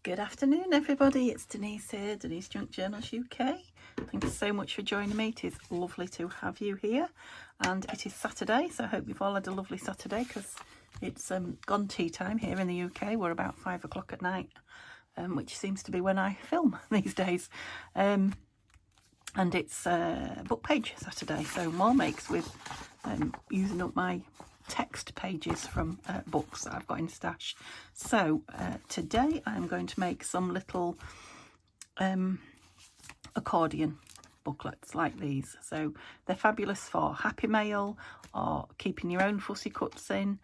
Good afternoon, everybody. It's Denise here, Denise Junk Journals UK. Thank you so much for joining me. It is lovely to have you here. And it is Saturday, so I hope you've all had a lovely Saturday because it's gone tea time here in the UK. We're about 5 o'clock at night, which seems to be when I film these days. And it's book page Saturday, so more makes with using up my text pages from books that I've got in stash. So today I'm going to make some little accordion booklets like these. So they're fabulous for happy mail or keeping your own fussy cuts in,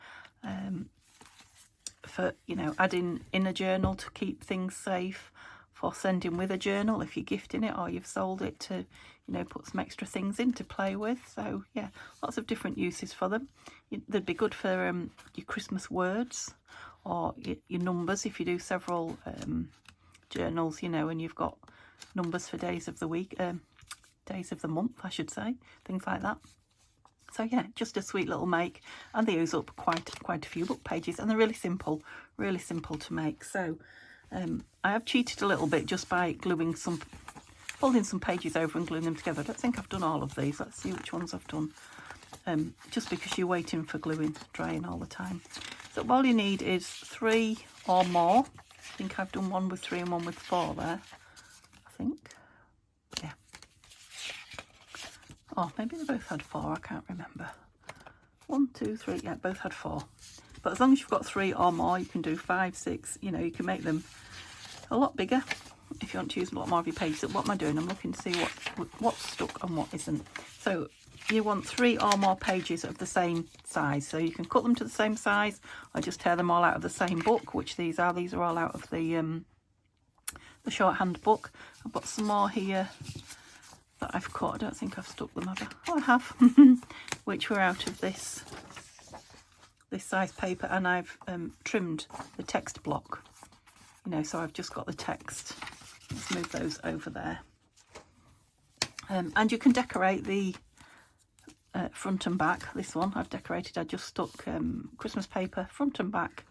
for, you know, adding in a journal to keep things safe, for sending with a journal if you're gifting it or you've sold it to, you know, put some extra things in to play with. So yeah, lots of different uses for them. They'd be good for your Christmas words or your numbers if you do several journals, you know, and you've got numbers for days of the week, days of the month, I should say, things like that. So yeah, just a sweet little make, and they use up quite a few book pages, and they're really simple to make. So I have cheated a little bit just by folding some pages over and gluing them together. I don't think I've done all of these. Let's see which ones I've done. Just because you're waiting for gluing drying all the time. So all you need is 3 or more. I think I've done one with 3 and one with 4 there. I think. Yeah. Oh, maybe they both had 4. I can't remember. 1, 2, 3. Yeah, both had 4. But as long as you've got 3 or more, you can do 5, 6. You know, you can make them a lot bigger if you want to use a lot more of your pages. So what am I doing? I'm looking to see what's stuck and what isn't. So you want 3 or more pages of the same size. So you can cut them to the same size or just tear them all out of the same book, which these are. These are all out of the shorthand book. I've got some more here that I've cut. I don't think I've stuck them, have I? Oh, I have. Which were out of this size paper, and I've trimmed the text block. You know, so I've just got the text. Let's move those over there. And you can decorate the front and back. This one I've decorated. I just stuck Christmas paper front and back,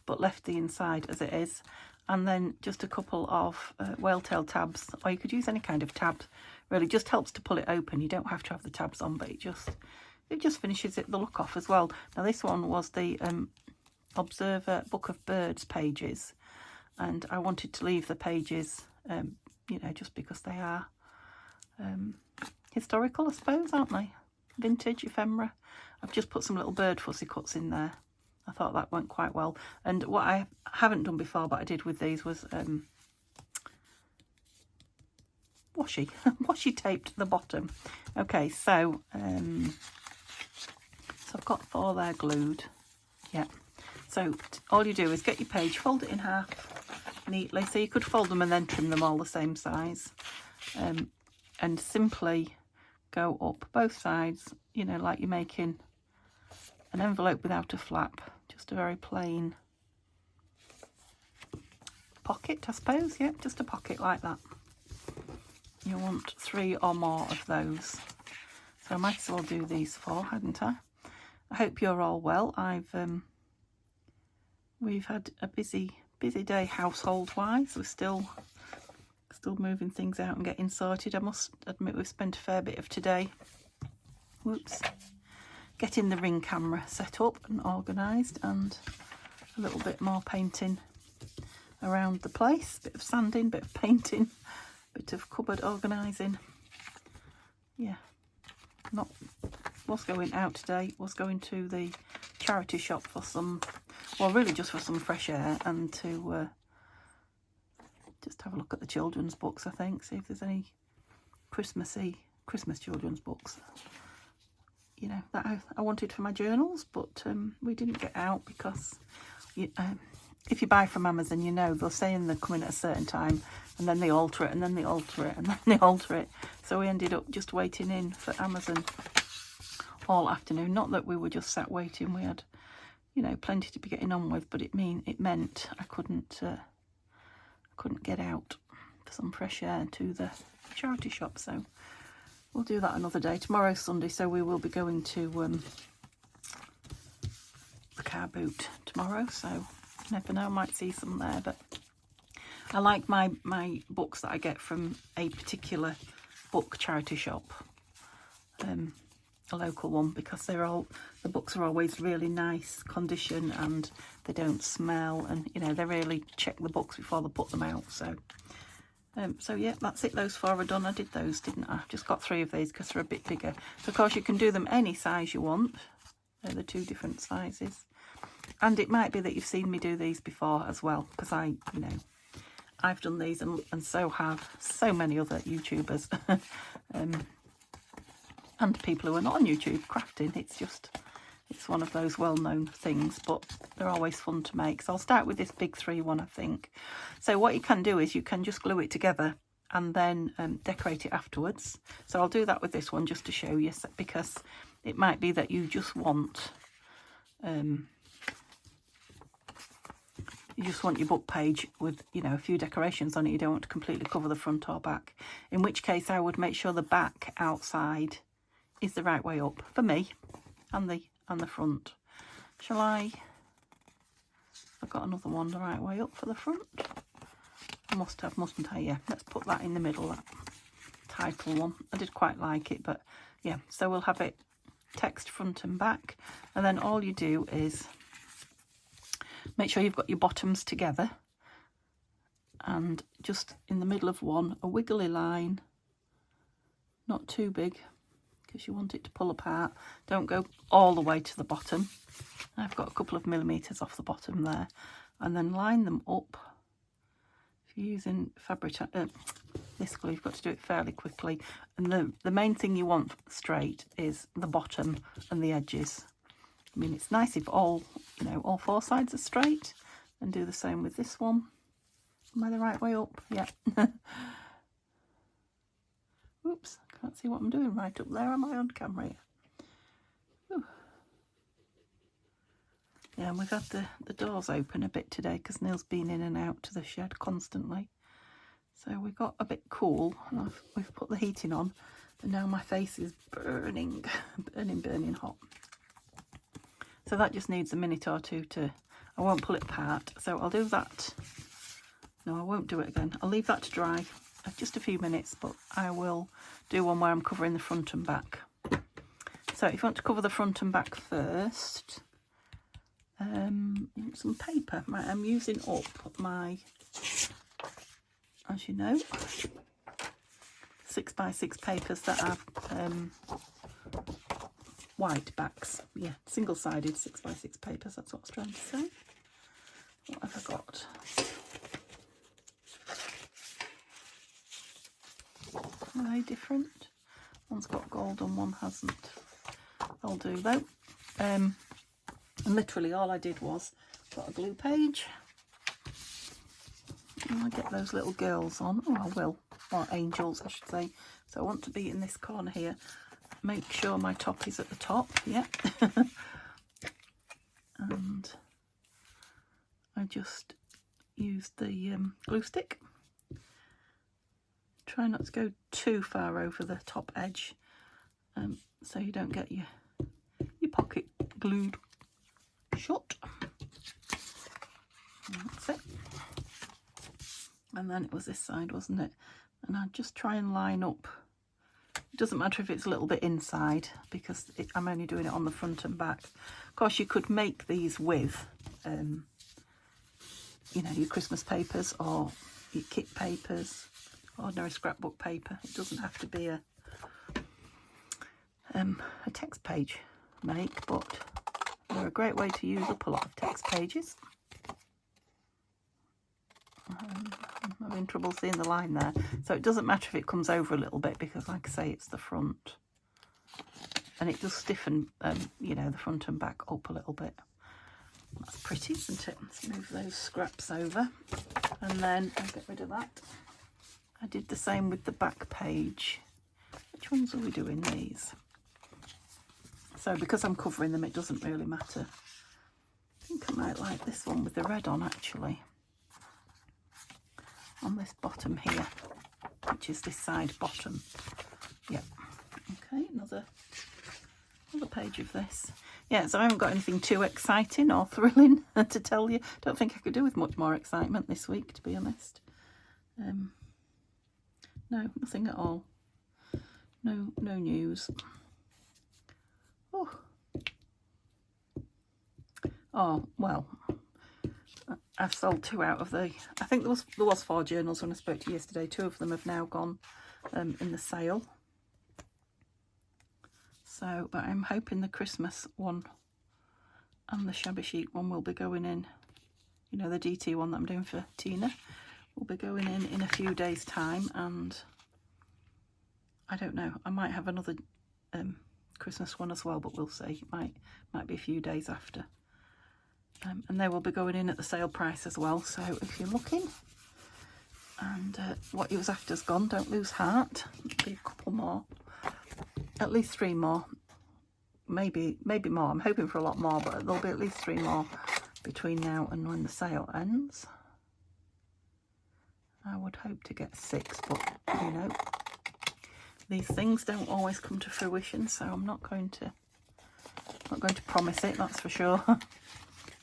but left the inside as it is. And then just a couple of whale-tail tabs, or you could use any kind of tab. Really just helps to pull it open. You don't have to have the tabs on, but it just finishes the look off as well. Now this one was the Observer Book of Birds pages, and I wanted to leave the pages, you know, just because they are historical, I suppose, aren't they? Vintage, ephemera. I've just put some little bird fussy cuts in there. I thought that went quite well. And what I haven't done before, but I did with these, was washi taped the bottom. Okay, so I've got 4 there glued. Yeah. So all you do is get your page, fold it in half neatly. So you could fold them and then trim them all the same size, and simply go up both sides, you know, like you're making an envelope without a flap. Just a very plain pocket, I suppose. Yeah, just a pocket like that. You want 3 or more of those. So I might as well do these 4, hadn't I? I hope you're all well. We've had a busy day household-wise. We're still moving things out and getting sorted. I must admit we've spent a fair bit of today. Whoops. Getting the Ring camera set up and organised, and a little bit more painting around the place. Bit of sanding, bit of painting, bit of cupboard organising. Yeah. Was going out today, was going to the charity shop for some, well, really just for some fresh air, and to just have a look at the children's books, I think, see if there's any Christmas children's books, you know, that I wanted for my journals, but we didn't get out because if you buy from Amazon, you know, they'll say they're coming at a certain time, and then they alter it, and then they alter it, and then they alter it. So we ended up just waiting in for Amazon all afternoon. Not that we were just sat waiting. We had, you know, plenty to be getting on with, but it meant I couldn't get out for some fresh air to the charity shop. So we'll do that another day. Tomorrow's Sunday, so we will be going to the car boot tomorrow, so never know, I might see some there. But I like my books that I get from a particular book charity shop, a local one, because the books are always really nice condition and they don't smell, and you know, they really check the books before they put them out. So so yeah, that's it. Those 4 are done. I did those, didn't I? Just got 3 of these because they're a bit bigger. So of course you can do them any size you want. They're the 2 different sizes, and it might be that you've seen me do these before as well, because I've done these, and so have so many other YouTubers and people who are not on YouTube crafting. It's one of those well-known things, but they're always fun to make. So I'll start with this big 3 one, I think. So what you can do is you can just glue it together and then decorate it afterwards. So I'll do that with this one just to show you, because it might be that you just want your book page with, you know, a few decorations on it. You don't want to completely cover the front or back, in which case I would make sure the back outside is the right way up for me, and the front. Shall I've got another one the right way up for the front. I must have, mustn't I? Yeah, let's put that in the middle, that title one. I did quite like it, but yeah, so we'll have it text front and back, and then all you do is make sure you've got your bottoms together, and just in the middle of one, a wiggly line, not too big because you want it to pull apart. Don't go all the way to the bottom. I've got a couple of millimeters off the bottom there, and then line them up. If you're using fabric, this glue, you've got to do it fairly quickly, and the main thing you want straight is the bottom and the edges. I mean, it's nice if all 4 sides are straight, and do the same with this one. Am I the right way up? Yeah. Oops, can't see what I'm doing right up there. Am I on camera? Ooh. Yeah, and we've had the doors open a bit today because Neil's been in and out to the shed constantly. So we got a bit cool, and we've put the heating on, and now my face is burning, burning hot. So that just needs a minute or two I won't pull it apart. So I'll do that. No, I won't do it again. I'll leave that to dry just a few minutes, but I will do one where I'm covering the front and back. So if you want to cover the front and back first, some paper. I'm using up my, as you know, 6x6 papers that have white backs. Yeah, single-sided 6x6 papers, that's what I was trying to say. What have I got? Are they different? One's got gold and one hasn't. I'll do though. And literally all I did was got a glue page. And I get those little girls on. Oh, I will. Or angels, I should say. So I want to be in this corner here. Make sure my top is at the top. Yeah. And I just used the glue stick. Try not to go too far over the top edge, so you don't get your pocket glued shut. And that's it. And then it was this side, wasn't it? And I'd just try and line up. It doesn't matter if it's a little bit inside, because I'm only doing it on the front and back. Of course, you could make these with, your Christmas papers or your kit papers, ordinary scrapbook paper. It doesn't have to be a text page make, but they're a great way to use up a lot of text pages. I'm having trouble seeing the line there, so it doesn't matter if it comes over a little bit, because like I say, it's the front, and it does stiffen the front and back up a little bit. That's pretty, isn't it? Let's move those scraps over, and then I'll get rid of that. I did the same with the back page. Which ones are we doing? These. So because I'm covering them, it doesn't really matter. I think I might like this one with the red on, actually. On this bottom here, which is this side bottom. Yep. Okay, another page of this. Yeah, so I haven't got anything too exciting or thrilling to tell you. Don't think I could do with much more excitement this week, to be honest. No, nothing at all. No news. Oh well, I've sold 2 out of the, I think there was 4 journals when I spoke to you yesterday. 2 of them have now gone in the sale. So, but I'm hoping the Christmas one and the shabby chic one will be going in. You know, the DT one that I'm doing for Tina will be going in a few days' time, and I don't know, I might have another Christmas one as well, but we'll see. It might be a few days after. And they will be going in at the sale price as well. So if you're looking and what you was after's gone, don't lose heart. There'll be a couple more, at least 3 more, maybe more. I'm hoping for a lot more, but there'll be at least 3 more between now and when the sale ends. I would hope to get 6, but you know, these things don't always come to fruition, so I'm not going to promise it, that's for sure.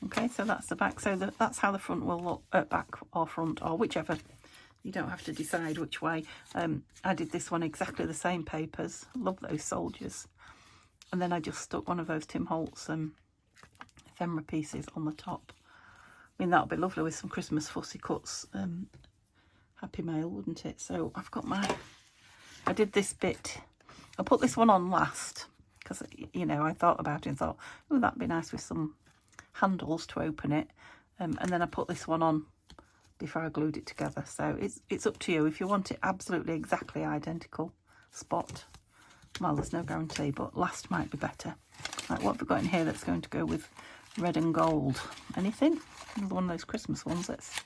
Okay, so that's the back. So that's how the front will look, back or front, or whichever. You don't have to decide which way. I did this one exactly the same papers. Love those soldiers. And then I just stuck one of those Tim Holtz ephemera pieces on the top. I mean, that'll be lovely with some Christmas fussy cuts. Happy Mail, wouldn't it? So I've got I did this bit. I put this one on last because, you know, I thought about it and thought, oh, that'd be nice with some handles to open it, and then I put this one on before I glued it together. So it's up to you. If you want it absolutely exactly identical spot, well, there's no guarantee, but last might be better. Right, what have we got in here that's going to go with red and gold? Anything? Another one of those Christmas ones. Let's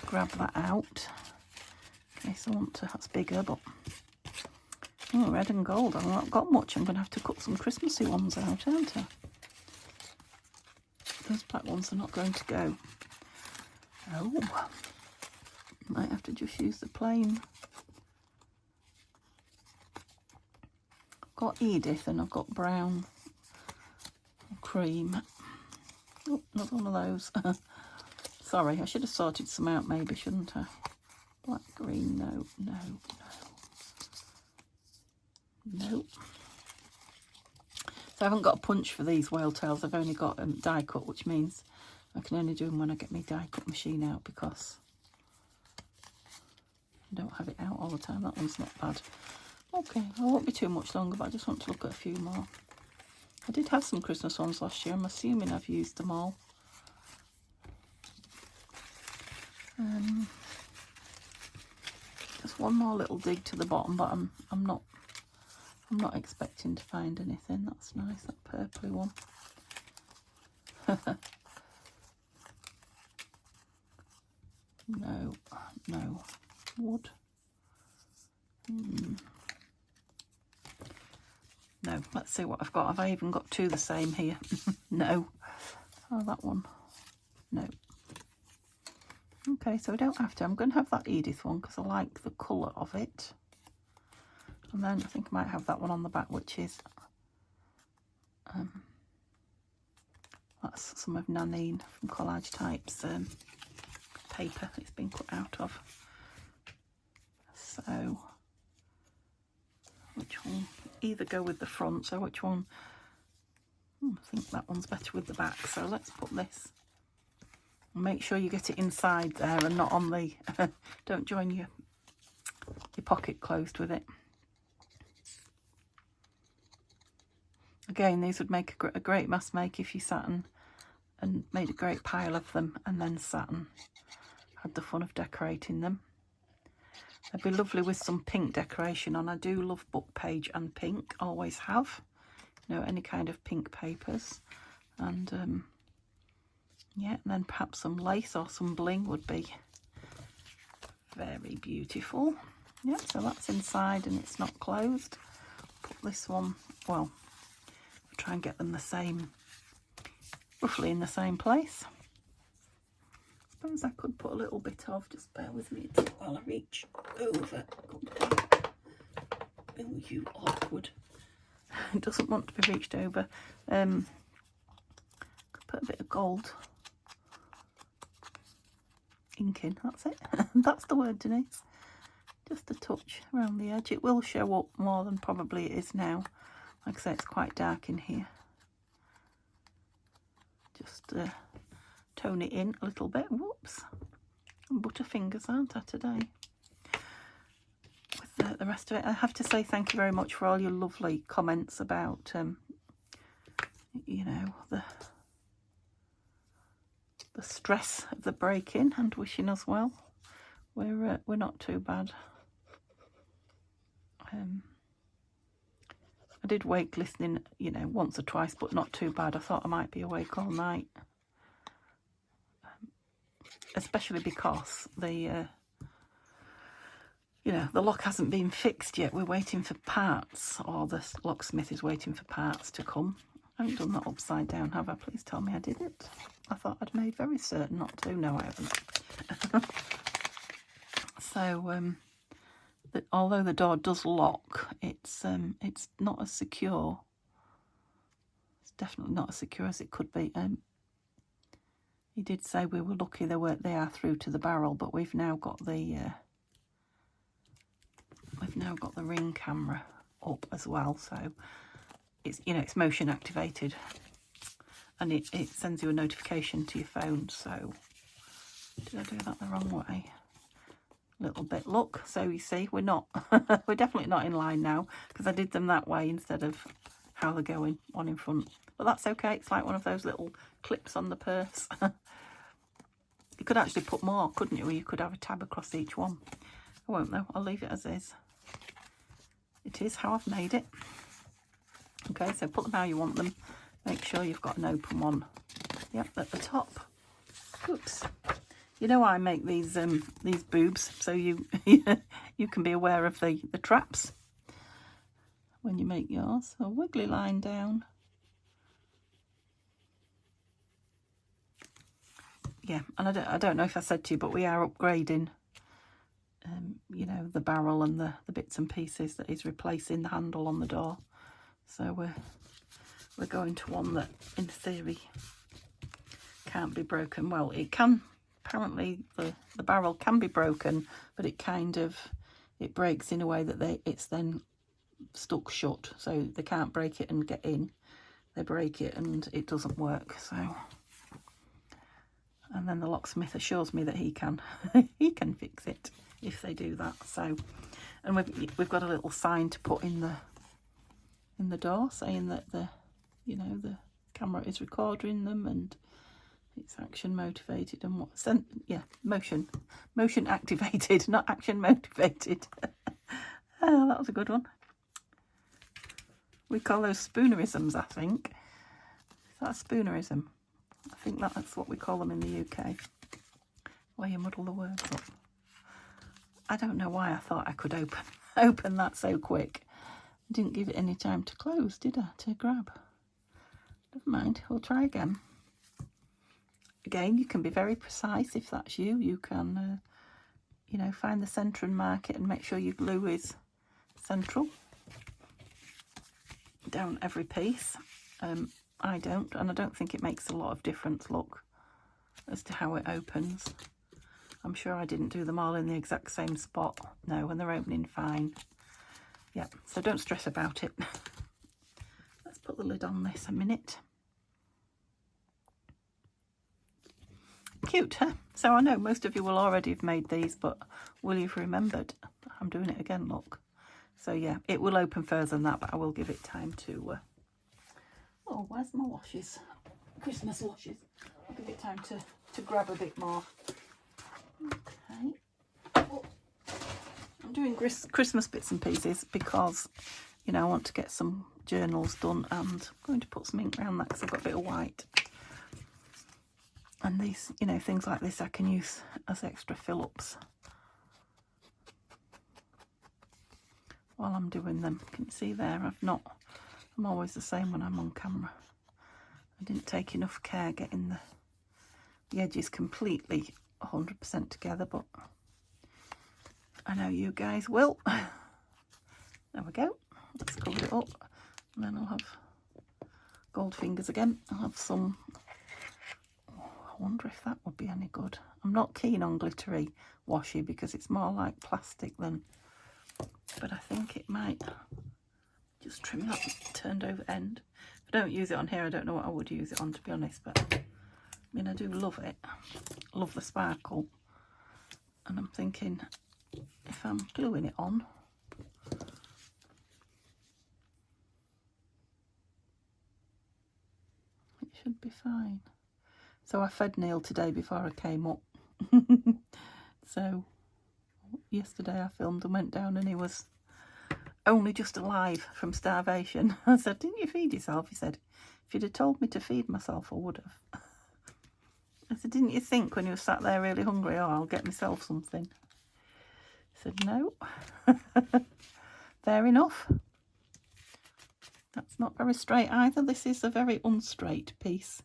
grab that out. Okay, so I want to, that's bigger, but red and gold, I've not got much. I'm going to have to cut some Christmassy ones out, aren't I? Those black ones are not going to go. Oh, might have to just use the plain. I've got Edith and I've got brown cream. Oh, not one of those. Sorry, I should have sorted some out maybe, shouldn't I? Black, green, no. So I haven't got a punch for these whale tails. I've only got die cut, which means I can only do them when I get my die cut machine out, because I don't have it out all the time. That one's not bad. Okay, I won't be too much longer, but I just want to look at a few more. I did have some Christmas ones last year. I'm assuming I've used them all. Just one more little dig to the bottom, but I'm not expecting to find anything. That's nice, that purpley one. No wood. No, let's see what I've got. Have I even got 2 the same here? No. Oh, that one. No. Okay, so I don't have to. I'm going to have that Edith one because I like the colour of it. And then I think I might have that one on the back, which is that's some of Nanine from Collage Types paper it's been cut out of. So which one? Either go with the front. So which one? I think that one's better with the back. So let's put this. Make sure you get it inside there and not on the. Don't join your pocket closed with it. Again, these would make a great mass make if you sat and made a great pile of them and then sat and had the fun of decorating them. They'd be lovely with some pink decoration on. I do love book page and pink, always have. You know, any kind of pink papers. And yeah, and then perhaps some lace or some bling would be very beautiful. Yeah, so that's inside and it's not closed. Put this one, well, try and get them the same, roughly in the same place. I suppose I could put a little bit of, just bear with me while I reach over. Oh, you awkward. It doesn't want to be reached over. Could put a bit of gold inking. That's it. That's the word, Denise. Just a touch around the edge. It will show up more than probably it is now. Like I say, it's quite dark in here. Just tone it in a little bit. Whoops. And butterfingers, aren't I, today? With the rest of it. I have to say thank you very much for all your lovely comments about, you know, the stress of the break-in and wishing us well. We're not too bad. I did wake listening, you know, once or twice, but not too bad. I thought I might be awake all night. Especially because the, you know, the lock hasn't been fixed yet. We're waiting for parts, or the locksmith is waiting for parts to come. I haven't done that upside down, have I? Please tell me I did it. I thought I'd made very certain not to. No, I haven't. So, although the door does lock, it's not as secure. It's definitely not as secure as it could be. He did say we were lucky they are through to the barrel, but we've now got the ring camera up as well, so it's, you know, it's motion activated, and it sends you a notification to your phone. So did I do that the wrong way? Little bit. Look, so you see, we're not we're definitely not in line now, because I did them that way instead of how they're going, one in front. But that's okay. It's like one of those little clips on the purse. You could actually put more, couldn't you? Or you could have a tab across each one. I won't though. I'll leave it as is. It is how I've made it. Okay, so put them how you want them. Make sure you've got an open one. Yep, at the top. Oops. You know, I make these boobs so you you can be aware of the traps when you make yours. A wiggly line down. Yeah, and I don't know if I said to you, but we are upgrading, you know, the barrel and the bits and pieces that is replacing the handle on the door. So we're going to one that, in theory, can't be broken. Well, it can. Apparently, the barrel can be broken, but it breaks in a way that it's then stuck shut, so they can't break it and get in. They break it and it doesn't work. So, and then the locksmith assures me that he can fix it if they do that. So, and we've got a little sign to put in the door saying that the camera is recording them and it's action motivated and motion activated, not action motivated. Oh, that was a good one. We call those spoonerisms, I think. Is that a spoonerism? I think that's what we call them in the UK, where you muddle the words up. I don't know why I thought I could open that so quick. I didn't give it any time to close, did I? To grab. Never mind, we'll try again. Again, you can be very precise if that's you. You can, you know, find the centre and mark it and make sure your glue is central down every piece. I don't, and I don't think it makes a lot of difference, look, as to how it opens. I'm sure I didn't do them all in the exact same spot. No, and they're opening fine. Yeah, so don't stress about it. Let's put the lid on this a minute. Cute, huh? So I know most of you will already have made these, but will you have remembered? I'm doing it again, look. So yeah, it will open further than that, but I will give it time to... Oh, where's my washes? Christmas washes. I'll give it time to grab a bit more. Okay. Oh, I'm doing Christmas bits and pieces because, you know, I want to get some journals done, and I'm going to put some ink around that because I've got a bit of white. And these, you know, things like this I can use as extra fill-ups while I'm doing them. Can you see there? I'm always the same when I'm on camera. I didn't take enough care getting the edges completely 100% together, but I know you guys will. There we go. Let's cover it up, and then I'll have gold fingers again. I'll have some wonder if that would be any good. I'm not keen on glittery washi because it's more like plastic than, but I think it might. Just trim that turned over end. If I don't use it on here, I don't know what I would use it on, to be honest, but I mean, I do love it. Love the sparkle. And I'm thinking, if I'm gluing it on, it should be fine. So I fed Neil today before I came up. So yesterday I filmed and went down and he was only just alive from starvation. I said, didn't you feed yourself? He said, if you'd have told me to feed myself, I would have. I said, didn't you think when you were sat there really hungry, oh, I'll get myself something? He said, no. Fair enough. That's not very straight either. This is a very unstraight piece.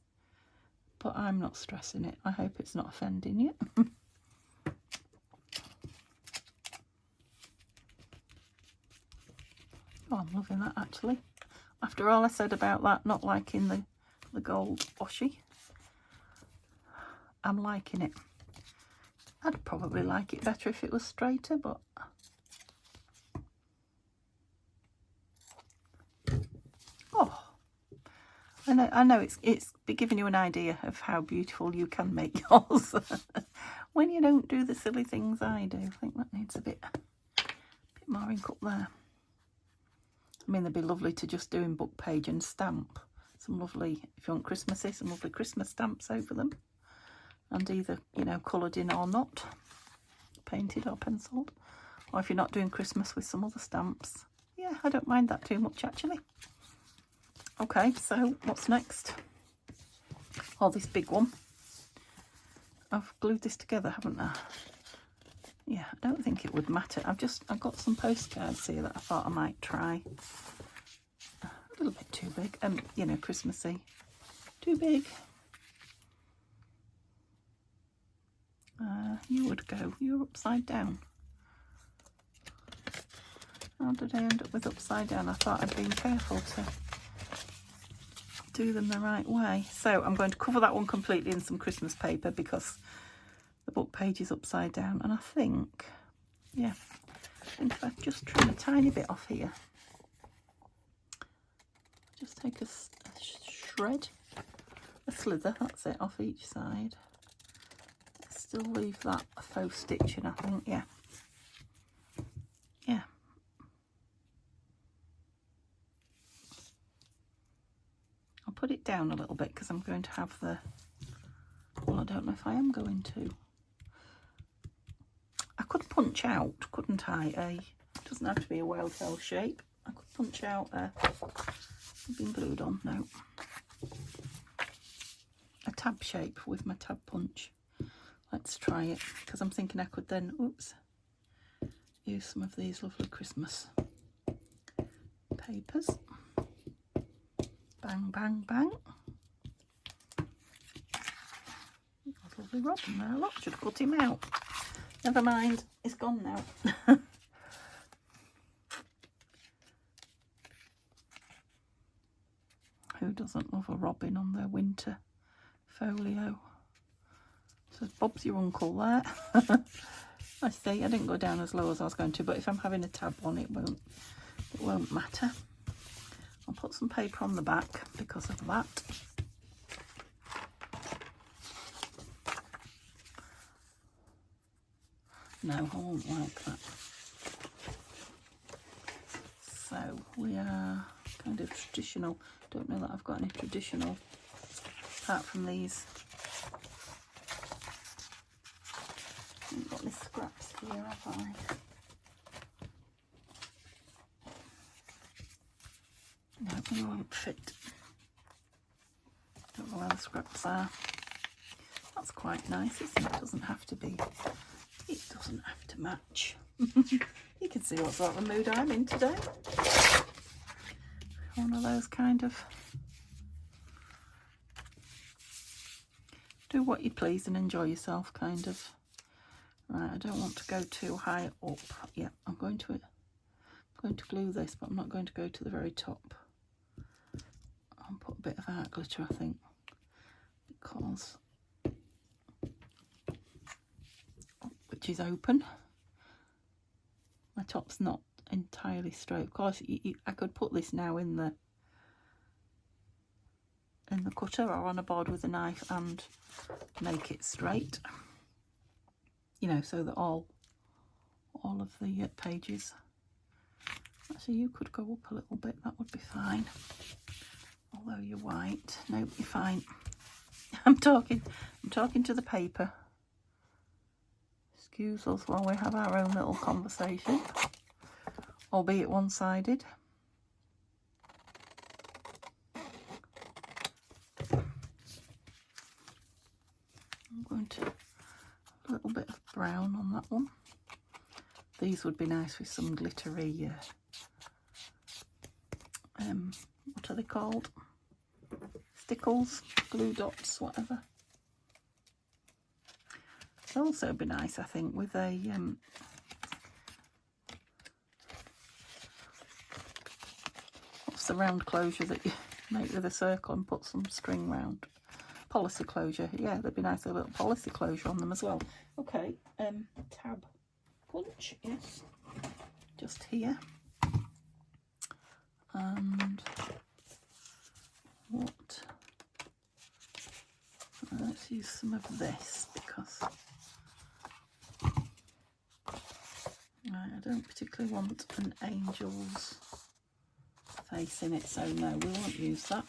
But I'm not stressing it. I hope it's not offending you. Oh, I'm loving that actually. After all I said about that not liking the gold washi, I'm liking it. I'd probably like it better if it was straighter, but oh, I know it's giving you an idea of how beautiful you can make yours when you don't do the silly things I do. I think that needs a bit more ink up there. I mean, they'd be lovely to just do in book page and stamp some lovely, if you want Christmassy, some lovely Christmas stamps over them, and either, you know, coloured in or not, painted or penciled, or if you're not doing Christmas, with some other stamps. Yeah, I don't mind that too much actually. Okay, so what's next? Oh, this big one. I've glued this together, haven't I? Yeah, I don't think it would matter. I've got some postcards here that I thought I might try. A little bit too big, you know, Christmassy. Too big. You would go. You're upside down. How did I end up with upside down? I thought I'd been careful to do them the right way. So I'm going to cover that one completely in some Christmas paper because the book page is upside down, and I think, yeah, I think if I just trim a tiny bit off here, just take a shred, a slither, that's it, off each side. Still leave that faux stitching, I think, yeah. Yeah. I'll put it down a little bit because I'm going to have the, well, I don't know if I am going to. I could punch out, couldn't I? It doesn't have to be a whale tail shape. I could punch out a, been glued on, no. A tab shape with my tab punch. Let's try it, because I'm thinking I could then, oops, use some of these lovely Christmas papers. Bang, bang, bang. That's a lovely robin there. Look, should have cut him out. Never mind, it's gone now. Who doesn't love a robin on their winter folio? So Bob's your uncle there. I see, I didn't go down as low as I was going to, but if I'm having a tab on, it won't matter. I'll put some paper on the back because of that. No, I won't like that. So we are kind of traditional. Don't know that I've got any traditional apart from these. I've got these scraps here, have I? No, they won't fit. Don't know where the scraps are. That's quite nice, isn't it? It doesn't have to be. It doesn't have to match. You can see what sort of mood I'm in today. One of those kind of do what you please and enjoy yourself kind of. Right, I don't want to go too high up. Yeah, I'm going to glue this, but I'm not going to go to the very top. I'll put a bit of art glitter, I think, because edges open. My top's not entirely straight. Of course, I could put this now in the cutter or on a board with a knife and make it straight, you know, so that all of the pages. Actually, you could go up a little bit, that would be fine. Although you're white. No, you're fine. I'm talking to the paper. Excuse us while we have our own little conversation, albeit one-sided. I'm going to a little bit of brown on that one. These would be nice with some glittery, what are they called? Stickles, glue dots, whatever. It'll also be nice, I think, with a what's the round closure that you make with a circle and put some string round? Policy closure. Yeah, there'd be nice a little policy closure on them as well. Okay, tab punch, yes, just here. And what? Let's use some of this because I don't particularly want an angel's face in it, so no, we won't use that.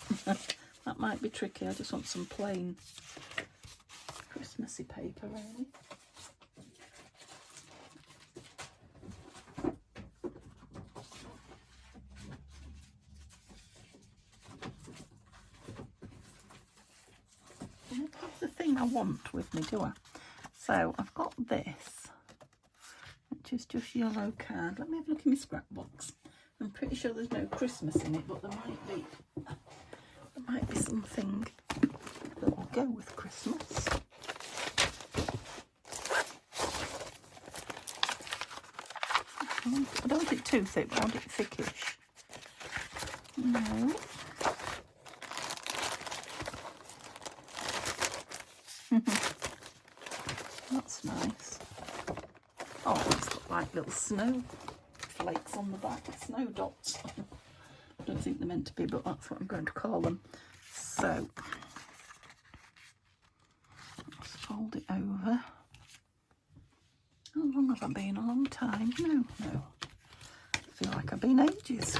That might be tricky. I just want some plain Christmassy paper, really. I don't have the thing I want with me, do I? So I've got this, which is just yellow card. Let me have a look in my scrapbox. I'm pretty sure there's no Christmas in it, but there might be something that will go with Christmas. I don't want it too thick, but I want it thickish. No. That's nice. Oh, it's got like little snow flakes on the back, snow dots. I don't think they're meant to be, but that's what I'm going to call them. So, let's fold it over. How long have I been? A long time? No. I feel like I've been ages.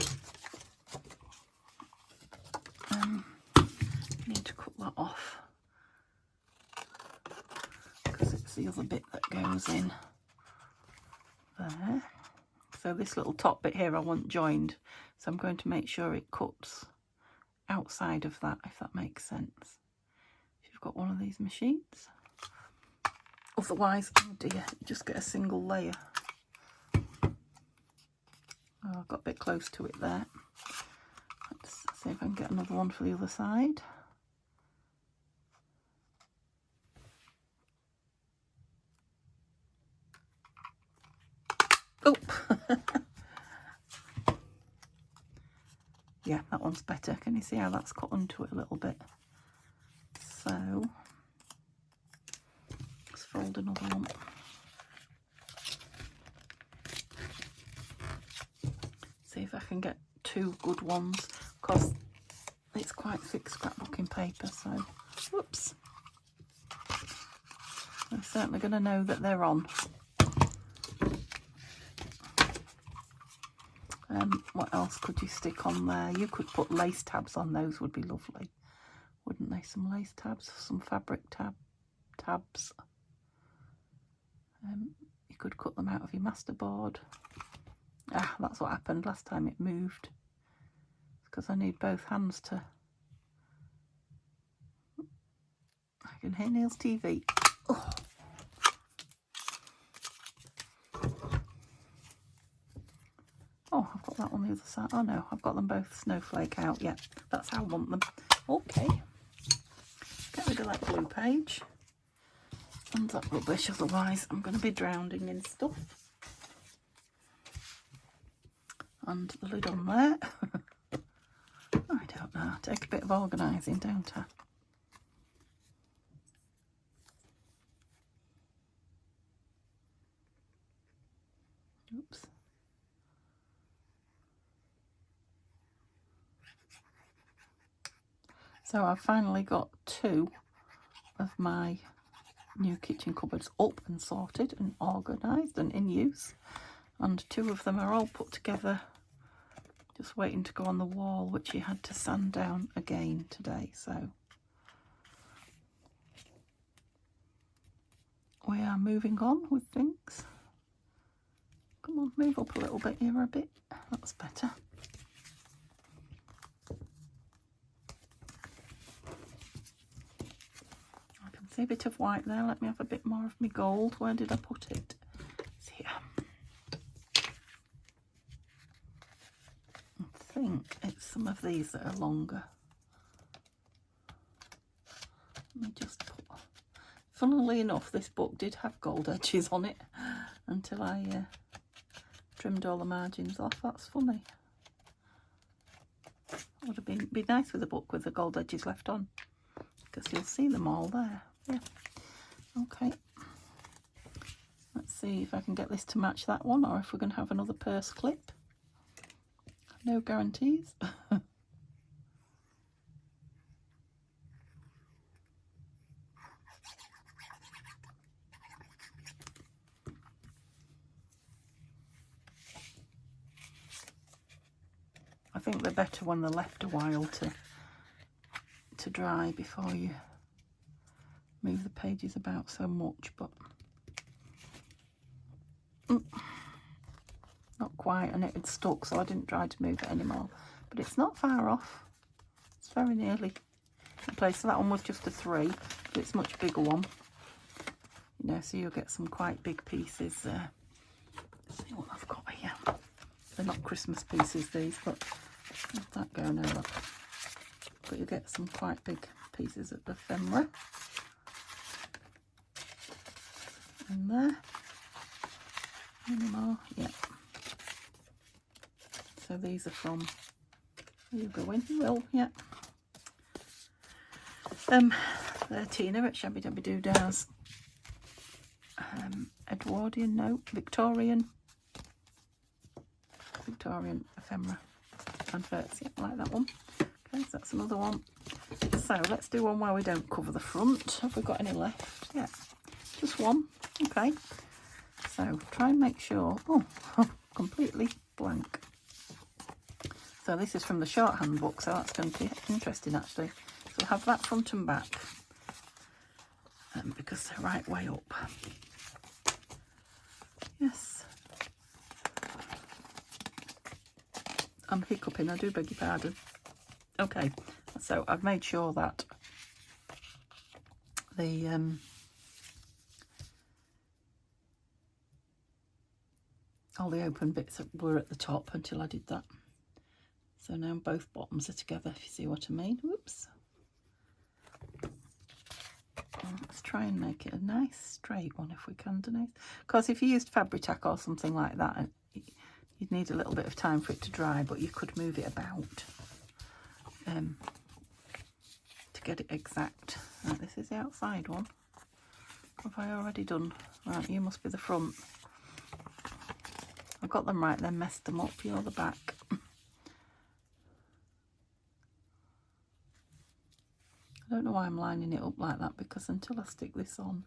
Need to cut that off because it's the other bit that goes in there. So this little top bit here I want joined, so I'm going to make sure it cuts outside of that, if that makes sense. If you've got one of these machines. Otherwise, oh dear, you just get a single layer. Oh, I've got a bit close to it there. Let's see if I can get another one for the other side. Oh! Yeah, that one's better. Can you see how that's cut onto it a little bit? So, let's fold another one. See if I can get two good ones, because it's quite thick scrapbooking paper, so, whoops. I'm certainly going to know that they're on. What else could you stick on there? You could put lace tabs on, those would be lovely, wouldn't they? Some lace tabs, some fabric tabs. You could cut them out of your masterboard. Ah, that's what happened last time it moved. It's because I need both hands to... I can hear Neil's TV. Oh. Oh, I've got that on the other side. Oh no, I've got them both snowflake out. Yeah, that's how I want them. Okay. Get rid of that blue page. And that rubbish, otherwise I'm going to be drowning in stuff. And the lid on there. I don't know. I take a bit of organising, don't I? Oops. So I've finally got 2 of my new kitchen cupboards up and sorted and organised and in use, and 2 of them are all put together, just waiting to go on the wall, which he had to sand down again today. So we are moving on with things. Come on, move up a little bit here a bit. That's better. I can see a bit of white there. Let me have a bit more of my gold. Where did I put it? It's here. I think it's some of these that are longer. Let me just put... Funnily enough, this book did have gold edges on it until I trimmed all the margins off. That's funny. Would have be nice with a book with the gold edges left on, because you'll see them all there. Yeah. Okay. Let's see if I can get this to match that one, or if we're going to have another purse clip. No guarantees. I think they're better when they're left a while to dry before you move the pages about so much, but not quite, and it had stuck, so I didn't try to move it anymore. But it's not far off. It's very nearly in place. So that one was just a 3, but it's a much bigger one. You know, so you'll get some quite big pieces there. Let's see what I've got here. They're not Christmas pieces, these, but let that go now. But you get some quite big pieces of ephemera in there. Any more? Yeah. So these are from, you go in, you will, yeah. They're Tina at Shabby Dabby Dooda's. Edwardian, no, Victorian ephemera adverts, yeah, like that one. Okay, so that's another one. So let's do one where we don't cover the front. Have we got any left? Yeah, just one. Okay, so try and make sure. Oh, completely blank. So this is from the shorthand book, so that's going to be interesting actually. So we'll have that front and back, because they're right way up. Yes. I'm hiccuping, I do beg your pardon. Okay, so I've made sure that the all the open bits were at the top until I did that. So now both bottoms are together, if you see what I mean. Whoops. Let's try and make it a nice straight one if we can, Denise. Because if you used Fabri-Tac or something like that, you'd need a little bit of time for it to dry, but you could move it about to get it exact. Right, this is the outside one. What have I already done? Right, you must be the front. I've got them right, then messed them up. You're the back. I don't know why I'm lining it up like that, because until I stick this on,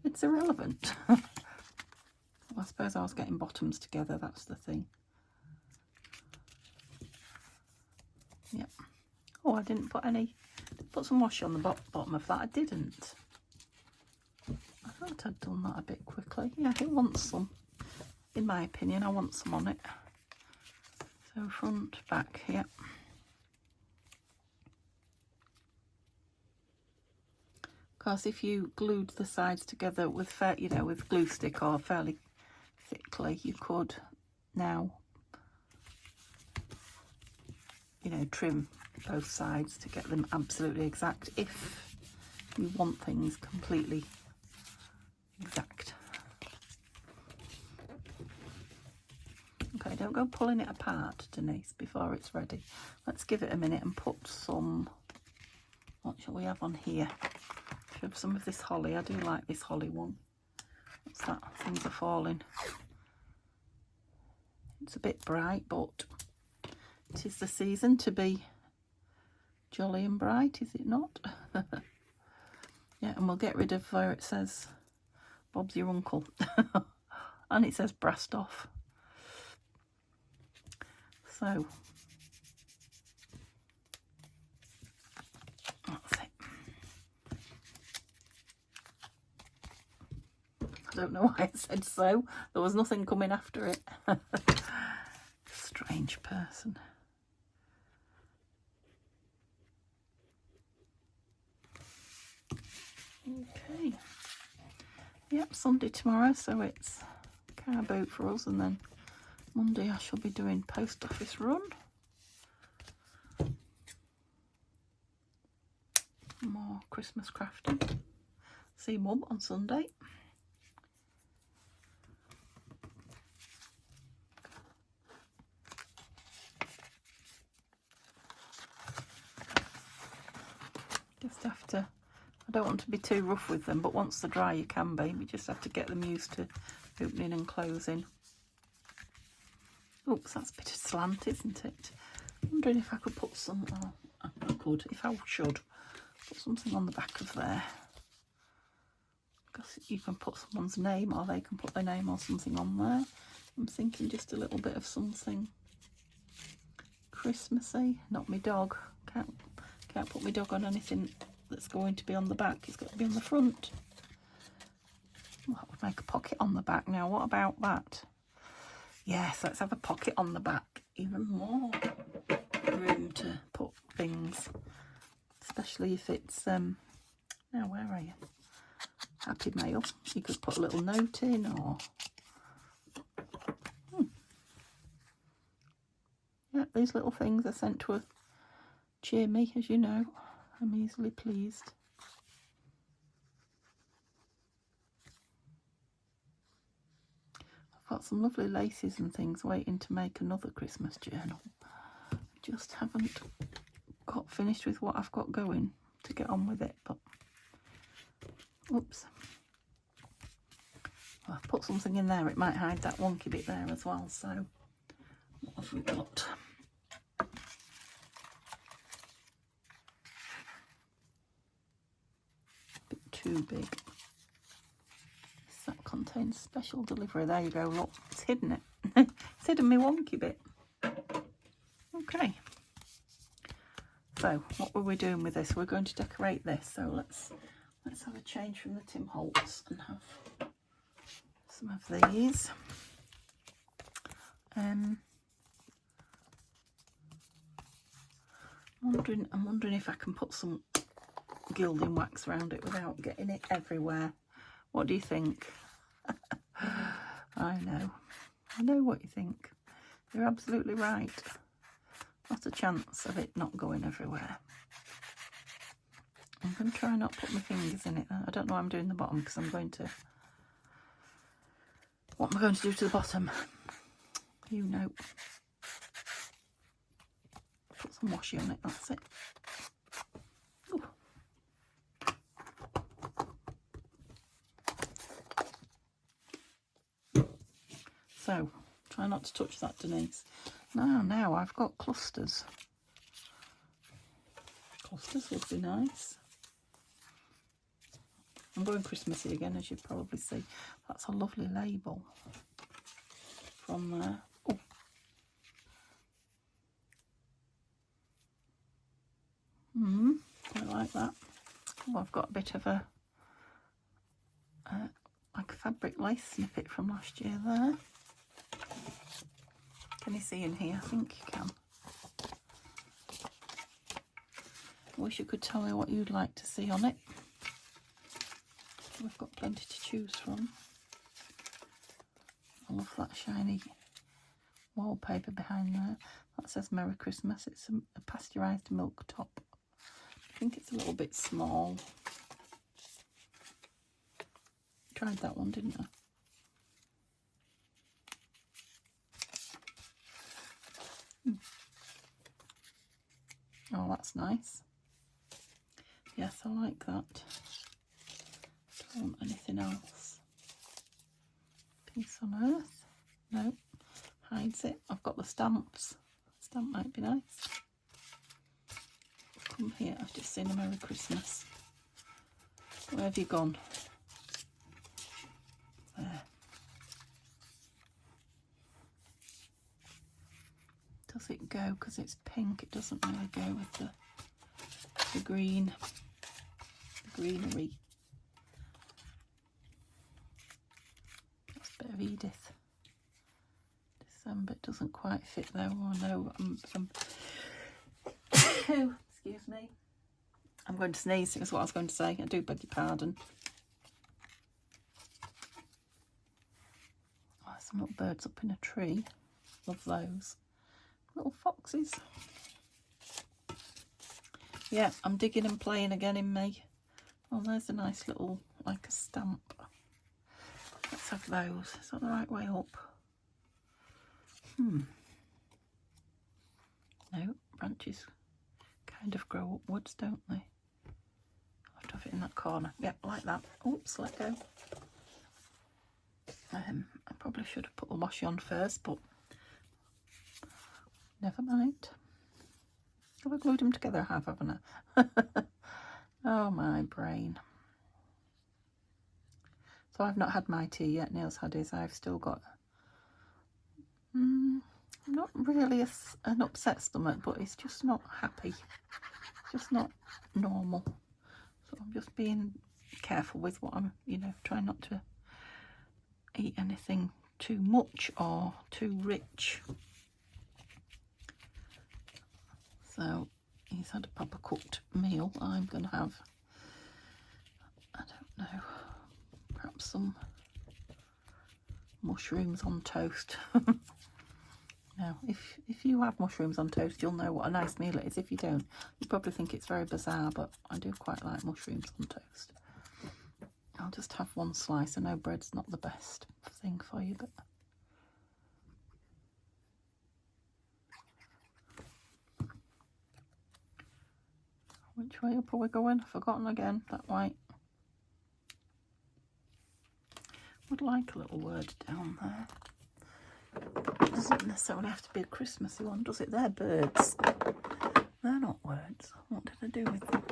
it's irrelevant. I suppose I was getting bottoms together, that's the thing. Yep. Oh, I didn't put some wash on the bottom of that. I didn't. I thought I'd done that a bit quickly. Yeah, it wants some. In my opinion, I want some on it. So front, back, yep. Because if you glued the sides together with, with glue stick or fairly thickly, you could now, trim both sides to get them absolutely exact if you want things completely exact. Okay, don't go pulling it apart, Denise, before it's ready. Let's give it a minute and put some, what shall we have on here? Have some of this holly. I do like this holly one. What's that? Things are falling. It's a bit bright, but it is the season to be jolly and bright, is it not? Yeah, and we'll get rid of where it says Bob's your uncle. And it says brassed off. So that's it. I don't know why I said so. There was nothing coming after it. Strange person. Okay. Yep, Sunday tomorrow, so it's car boot for us, and then Monday I shall be doing post office run. More Christmas crafting. See Mum on Sunday. Just have to, I don't want to be too rough with them, but once they're dry you can be. We just have to get them used to opening and closing. Oops, that's a bit of slant, isn't it? I'm wondering if I could put some, I could, if I should, put something on the back of there. Because you can put someone's name, or they can put their name or something on there. I'm thinking just a little bit of something Christmassy. Not my dog. Can't put my dog on anything that's going to be on the back. It's got to be on the front. Well, that would make a pocket on the back. Now, what about that? Yes, let's have a pocket on the back. Even more room to put things. Especially if it's, now where are you? Happy Mail. You could put a little note in, or... Yeah, these little things are sent to cheer me, as you know. I'm easily pleased. I've got some lovely laces and things waiting to make another Christmas journal. Just haven't got finished with what I've got going to get on with it, but oops. Well, I've put something in there, it might hide that wonky bit there as well. So what have we got? Too big. That contains special delivery. There you go, look, it's hidden it. It's hidden me wonky bit. Okay. So what were we doing with this? We're going to decorate this. So let's have a change from the Tim Holtz and have some of these. I'm wondering if I can put some gilding wax around it without getting it everywhere. What do you think? I know what you think. You're absolutely right. Not a chance of it not going everywhere. I'm going to try not put my fingers in it. I don't know what I'm doing the bottom, because I'm going to... What am I going to do to the bottom? You know. Put some washi on it, that's it. Ooh. So, try not to touch that, Denise. Now I've got clusters. Clusters would be nice. I'm going Christmassy again, as you probably see. That's a lovely label from there. Oh. I like that. Oh, I've got a bit of a like a fabric lace snippet from last year there. Can you see in here? I think you can. I wish you could tell me what you'd like to see on it. We've got plenty to choose from. I love that shiny wallpaper behind there. That says Merry Christmas. It's a pasteurised milk top. I think it's a little bit small. Tried that one, didn't I? Oh, that's nice. Yes, I like that. Don't want anything else. Peace on Earth. No. hides it. I've got the stamps. Stamp might be nice. Come here, I've just seen a Merry Christmas. Where have you gone? There. Does it go? Because it's pink, it doesn't really go with the green, the greenery. That's a bit of Edith. December, it doesn't quite fit though. Oh no, excuse me. I'm going to sneeze, is what I was going to say. I do beg your pardon. Oh, some little birds up in a tree. Love those. Little foxes. Yeah, I'm digging and playing again in May. Oh, there's a nice little, like a stamp. Let's have those. Is that the right way up? No, branches kind of grow upwards, don't they? I'll have to have it in that corner. Yep, like that. Oops, let go. I probably should have put the washi on first, but never mind. Have I glued them together? I have, haven't I? Oh, my brain. So I've not had my tea yet. Neil's had his. I've still got not really an upset stomach, but it's just not happy. Just not normal. So I'm just being careful with what I'm, trying not to eat anything too much or too rich. So he's had a proper cooked meal. I'm going to have, I don't know, perhaps some mushrooms on toast. Now, if you have mushrooms on toast, you'll know what a nice meal it is. If you don't, you probably think it's very bizarre, but I do quite like mushrooms on toast. I'll just have one slice. I know bread's not the best thing for you, but which way up are we going? I've forgotten again. That way. Would like a little word down there. It doesn't necessarily have to be a Christmassy one, does it? They're birds. They're not words. What did I do with them?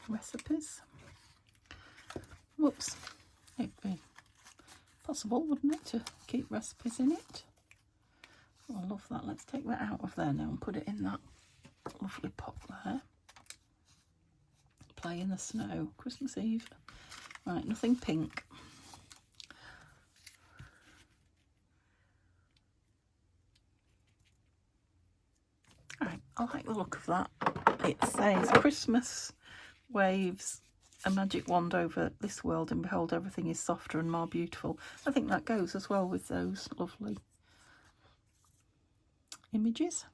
Recipes. Whoops. It'd be possible, wouldn't it, to keep recipes in it? Oh, I love that. Let's take that out of there now and put it in that lovely pot there. Play in the snow. Christmas Eve. Right, nothing pink. Right, I like the look of that. It says Christmas waves a magic wand over this world and behold everything is softer and more beautiful. I think that goes as well with those lovely images.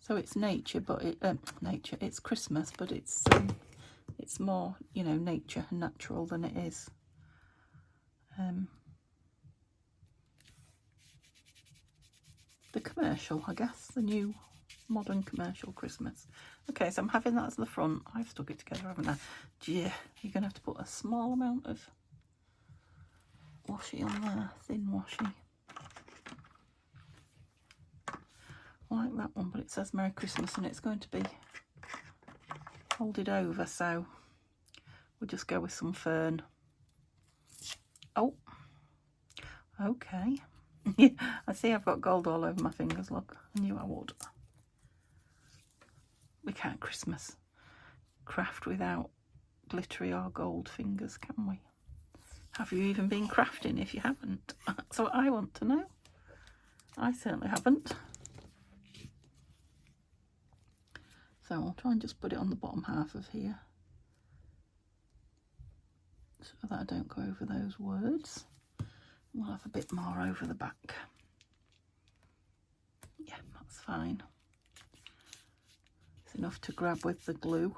So it's nature, but it's Christmas, but it's more, nature and natural than it is the commercial, I guess, the new modern commercial Christmas. Okay, so I'm having that as the front. I've stuck it together, haven't I? Yeah, you're going to have to put a small amount of washi on there, thin washi. I like that one, but it says Merry Christmas and it's going to be folded over, so we'll just go with some fern. Oh, okay. I see I've got gold all over my fingers, look. I knew I would. We can't Christmas craft without glittery or gold fingers, can we? Have you even been crafting if you haven't? That's what I want to know. I certainly haven't. So I'll try and just put it on the bottom half of here so that I don't go over those words. We'll have a bit more over the back. Yeah, that's fine. It's enough to grab with the glue.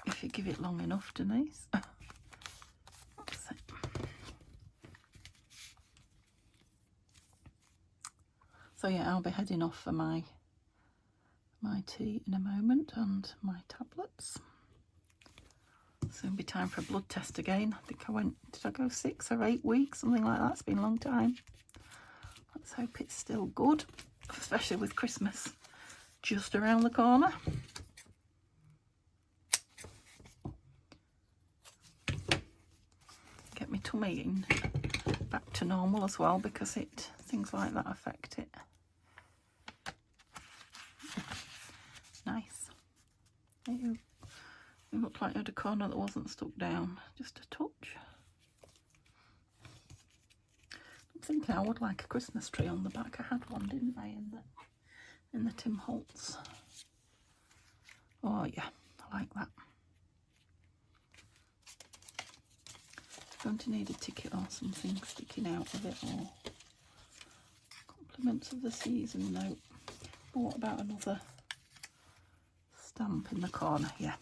If you give it long enough, Denise. That's it. So yeah, I'll be heading off for my tea in a moment and my tablets. Soon be time for a blood test again. I think I went, did I go 6 or 8 weeks? Something like that. It's been a long time. Let's hope it's still good, especially with Christmas just around the corner. Get my tummy in back to normal as well, because things like that affect it. Nice. It looked like you had a corner that wasn't stuck down, just a touch. I'm thinking I would like a Christmas tree on the back. I had one, didn't I, in the Tim Holtz. Oh yeah, I like that. Going to need a ticket or something sticking out of it, or compliments of the season note. But what about another stamp in the corner? Yeah,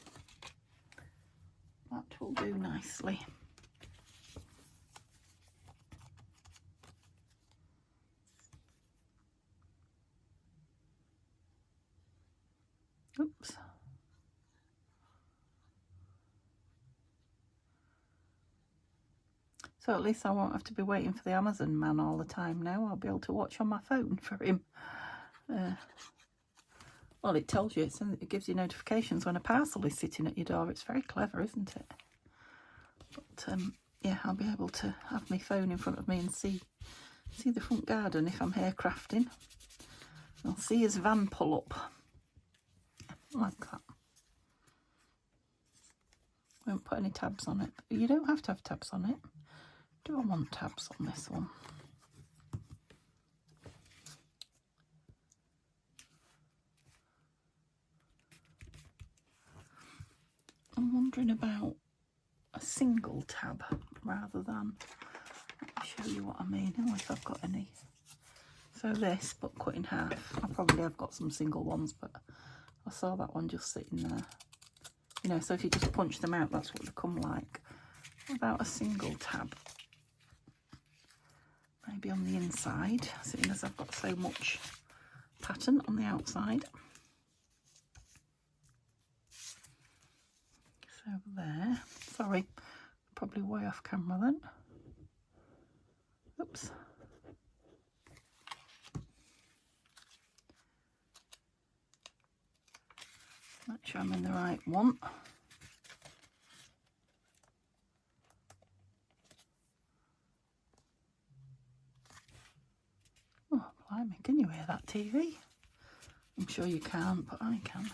that will do nicely. Oops. So at least I won't have to be waiting for the Amazon man all the time now. I'll be able to watch on my phone for him. Well, it tells you, it gives you notifications when a parcel is sitting at your door. It's very clever, isn't it? But yeah, I'll be able to have my phone in front of me and see the front garden if I'm hair crafting. I'll see his van pull up. Like that. Won't put any tabs on it. You don't have to have tabs on it. Do I want tabs on this one? I'm wondering about a single tab rather than, let me show you what I mean. Oh, if I've got any. So this, but cut in half. I probably have got some single ones, but I saw that one just sitting there. You know, so if you just punch them out, that's what they come like. What about a single tab? Maybe on the inside, seeing as I've got so much pattern on the outside. So there. Sorry, probably way off camera then. Oops. Make sure I'm in the right one. Oh, blimey, can you hear that TV? I'm sure you can't, but I can.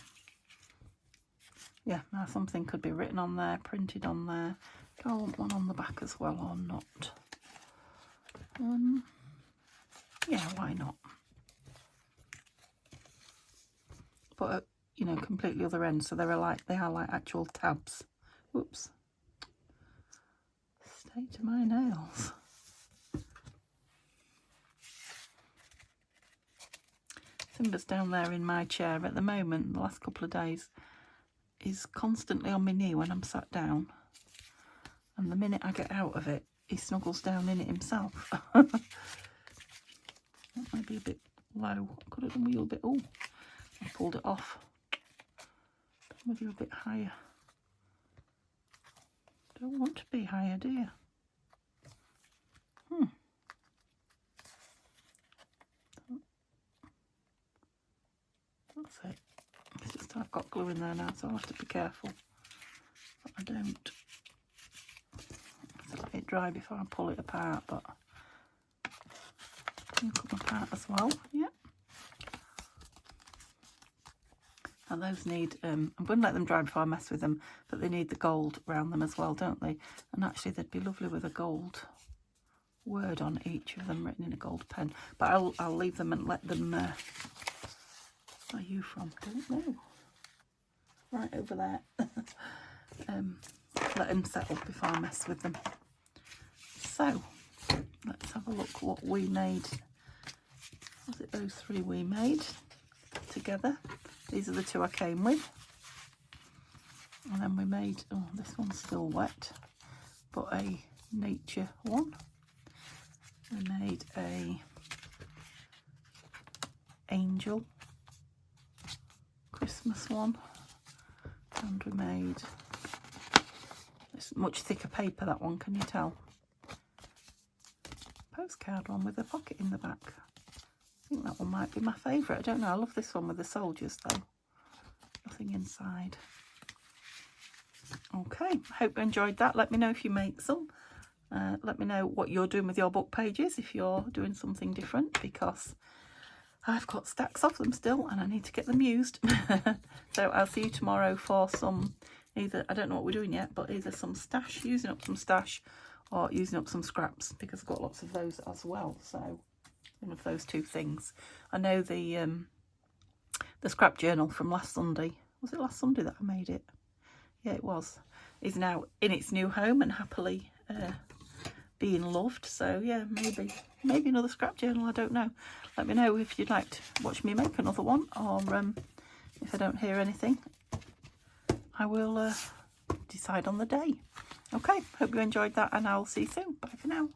Yeah, now something could be written on there, printed on there. Do I want one on the back as well or not? Yeah, why not? But you know, completely other end, so they are like actual tabs. Whoops. State of my nails. Simba's down there in my chair at the moment, the last couple of days. He's constantly on my knee when I'm sat down. And the minute I get out of it, he snuggles down in it himself. That might be a bit low. Could have done with you a bit. Oh, I pulled it off. With you a bit higher. Don't want to be higher, do you? That's it. It's just I've got glue in there now, so I'll have to be careful that I don't let it dry before I pull it apart. But you come apart as well. Yeah. And those need, I'm going to let them dry before I mess with them, but they need the gold around them as well, don't they? And actually they'd be lovely with a gold word on each of them written in a gold pen. But I'll leave them and let them, where are you from? Don't know. Right over there. Let them settle before I mess with them. So, let's have a look what we made. Was it those 3 we made together? These are the 2 I came with. And then we made, oh, this one's still wet, but a nature one. We made a angel Christmas one. And we made It's much thicker paper, that one, can you tell? Postcard one with a pocket in the back. I think that one might be my favourite. I don't know. I love this one with the soldiers though. Nothing inside. Okay, hope you enjoyed that. Let me know if you make some. Let me know what you're doing with your book pages, if you're doing something different, because I've got stacks of them still and I need to get them used. So I'll see you tomorrow for some, either, I don't know what we're doing yet, but either some stash, using up some stash, or using up some scraps, because I've got lots of those as well. So one of those two things. I know the scrap journal from last Sunday, was it last Sunday that I made it? Yeah, it was. Is now in its new home and happily being loved. So yeah, maybe another scrap journal, I don't know. Let me know if you'd like to watch me make another one, or if I don't hear anything, I will decide on the day. Okay, hope you enjoyed that, and I'll see you soon. Bye for now.